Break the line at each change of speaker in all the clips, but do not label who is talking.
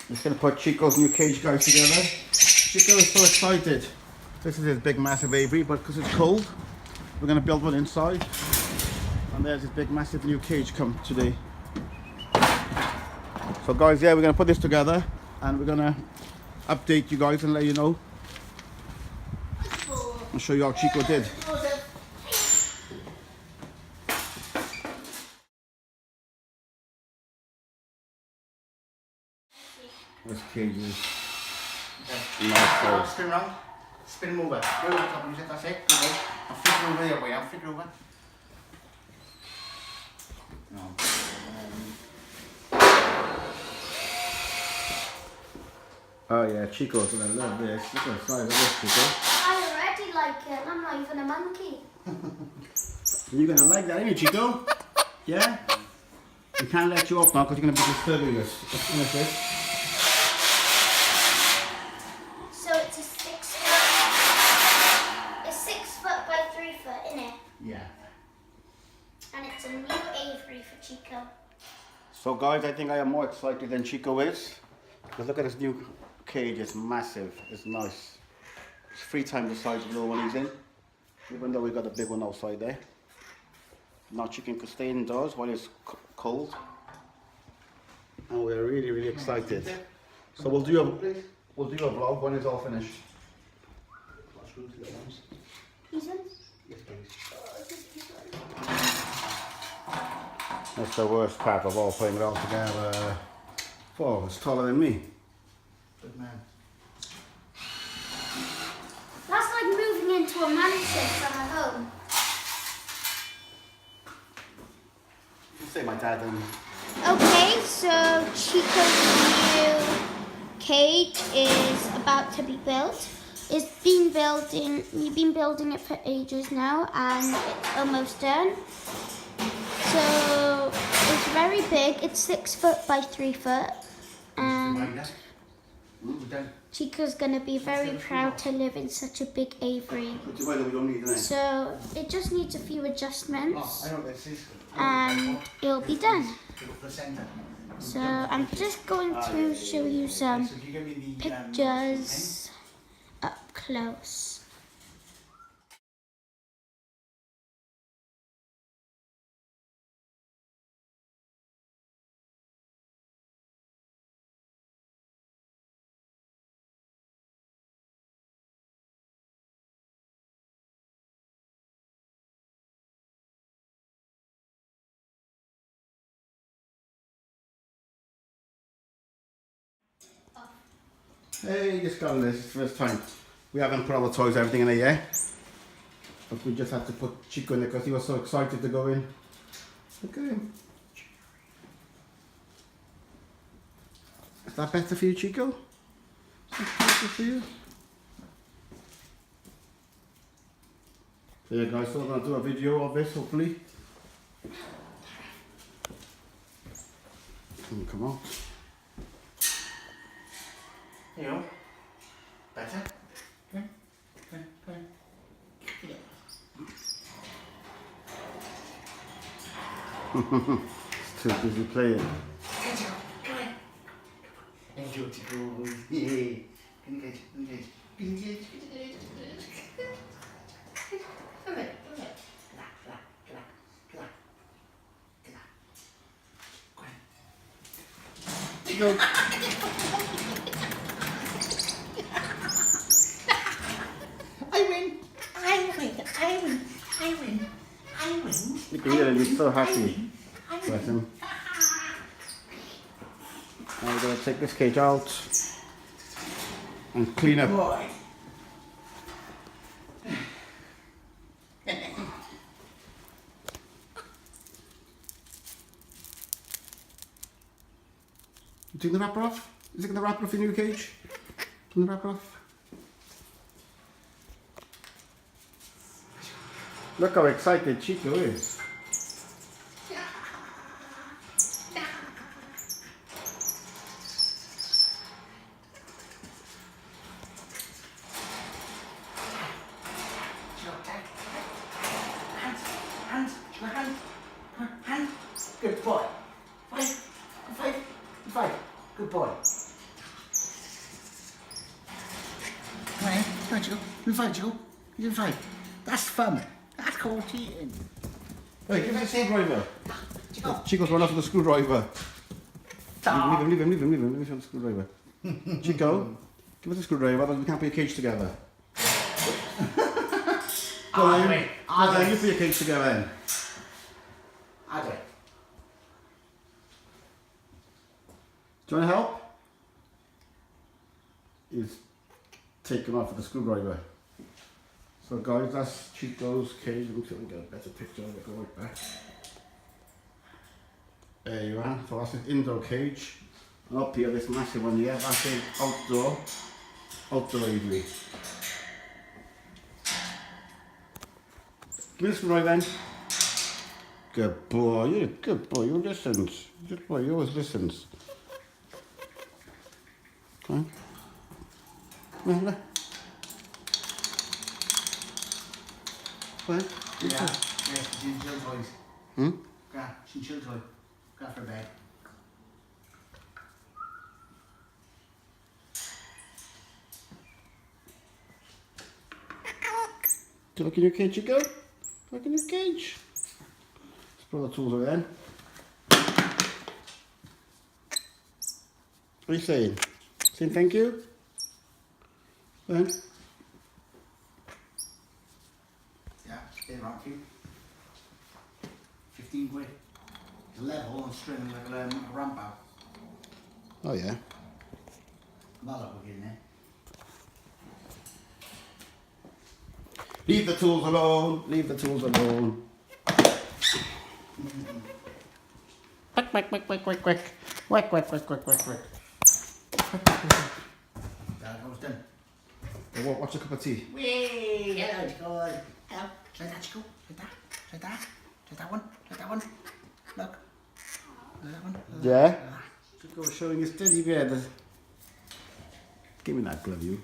Just going to put Chico's new cage, guys, together. Chico is so excited. This is his big massive aviary, but because it's cold, we're going to build one inside. And there's his big massive new cage come today. So guys, yeah, we're going to put this together and we're going to update you guys and let you know. I'll show you how Chico did. This cage is nice.
Spin round. Spin him over. Go over top of it, that's it. Good boy. I'll flick it over the other way. I'll flick it over. No.
Oh yeah, Chico's gonna love this. Look at the size of this, Chico.
I already like it. I'm not even a monkey.
You're gonna like that, ain't you, Chico? Yeah? We can't let you off now because you're gonna be disturbing us. Let's finish this.
So it's a 6 foot. It's 6 foot by 3 foot, isn't it?
Yeah.
And it's a new aviary for Chico.
So guys, I think I am more excited than Chico is. Because look at this new cage, it's massive, it's nice. It's 3 times the size of the little one he's in. Even though we got a big one outside there. Now Chicken can stay indoors while it's cold. And we're really excited. So we'll do a vlog when it's all finished.
These ones?
Yes, please.
That's the worst part of all putting it all together. Oh, it's taller than me.
Good man.
That's like moving into a mansion from a home.
You say my dad and...
Okay, so Chico's new cage is about to be built. We've been building it for ages now, and it's almost done. So it's very big. It's 6 foot by 3 foot, and Chico's gonna be very proud to live in such a big aviary. So it just needs a few adjustments, and it'll be done. So I'm just going to show you some pictures up close.
Hey, just got this. It's the first time. We haven't put all the toys, everything in there yet. But we just had to put Chico in there because he was so excited to go in. Look at him. Is that better for you, Chico? Is that better for you? So yeah guys, so we're going to do a video of this, hopefully. Come on.
You know, better. Come on.
It's too busy playing.
Come on. Enjoy to go. Yeah. Engage. Come on.
Go.
I win.
Look at him, he's so happy. Bless him. Now we're going to take this cage out and clean up.
Boy.
You taking the wrapper off? You taking the wrapper off your new cage? Taking the wrapper off? Look how excited Chico is.
Hands. Good boy. Five. Good boy. Come on, Chico. You're fine, Chico. You're fine. That's fun. That's called cheating.
Hey, give us a screwdriver.
Chico.
Chico's run off with the screwdriver. Leave him with the screwdriver. Chico, give us a screwdriver, otherwise we can't put your cage together. Go on, you put your cage together then.
I'll do it.
Do you want to help? He's taken off with the screwdriver. So guys, that's Chico's cage. Let me see if I can get a better picture of it. Go right back. There you are. So that's his indoor cage. And up here, this massive one here, that's his outdoor aviary. Give me the screwdriver then. Good boy, you're a good boy, you listens. Good boy, you always listens. Come on. Come on, look. Come on.
Yeah, chinchilla toys.
Hmm?
Go on, chinchilla toy. Go for bed.
Do you look in your cage, you go? Look in your cage. Let's put all the tools away then. What are you saying? Saying thank you? Then?
Yeah, stay around for you. 15 quid. Level and string like a ramp out.
Oh yeah.
Mother will get in there.
Leave the tools alone. Leave the tools alone. Quack, quack, quack, quack, quack, quack. Quack, quack, quack, quack, quack, quack.
That was done.
What's a cup of tea?
Whee! Hello, Chico. Hello. Like that, Chico. Like that. Like that. Like that one. Like that one. Look. Like that one.
Yeah? Chico was showing his teddy bear. Give me that glove, you.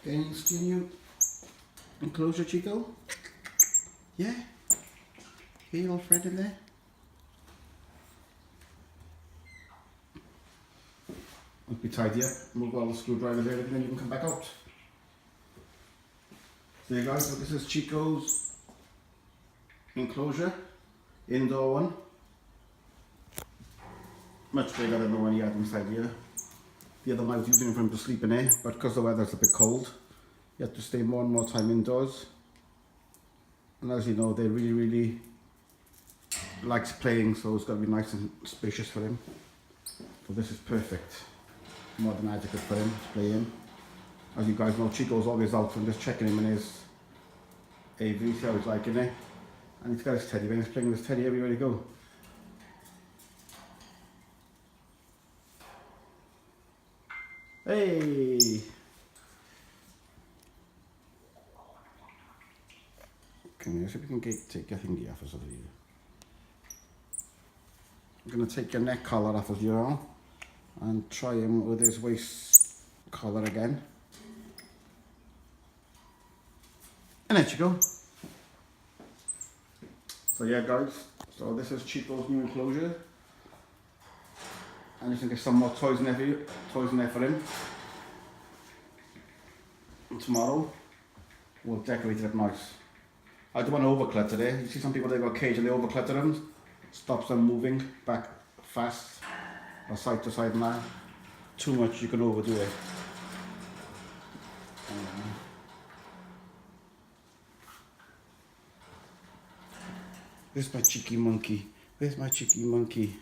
Can you see your enclosure, Chico? Yeah? Hear your old friend in there? Must be tidy up, move all the screwdrivers and everything, then you can come back out. So you guys, look, this is Chico's enclosure, indoor one. Much bigger than the one he had inside here. The other one I was using for him to sleep in here, but because the weather's a bit cold, you have to stay more and more time indoors. And as you know, they really likes playing, so it's got to be nice and spacious for him. So this is perfect. More than adequate for him to play in. As you guys know, Chico's always out and just checking him in his aviary, see how he's liking it. And he's got his teddy bear, he's playing with his teddy everywhere he goes. Hey! Come here, so we can take your thingy off us over here. I'm going to take your neck collar off of your arm and try him with his waist collar again. And there you go. So yeah guys, so this is Chico's new enclosure. And you can get some more toys in there for him. And tomorrow we'll decorate it up nice. I don't want to overclutter today. You see some people, they got a cage and they overclutter them. Stops them moving back fast or side to side now. Too much, you can overdo it. Where's my cheeky monkey? Where's my cheeky monkey?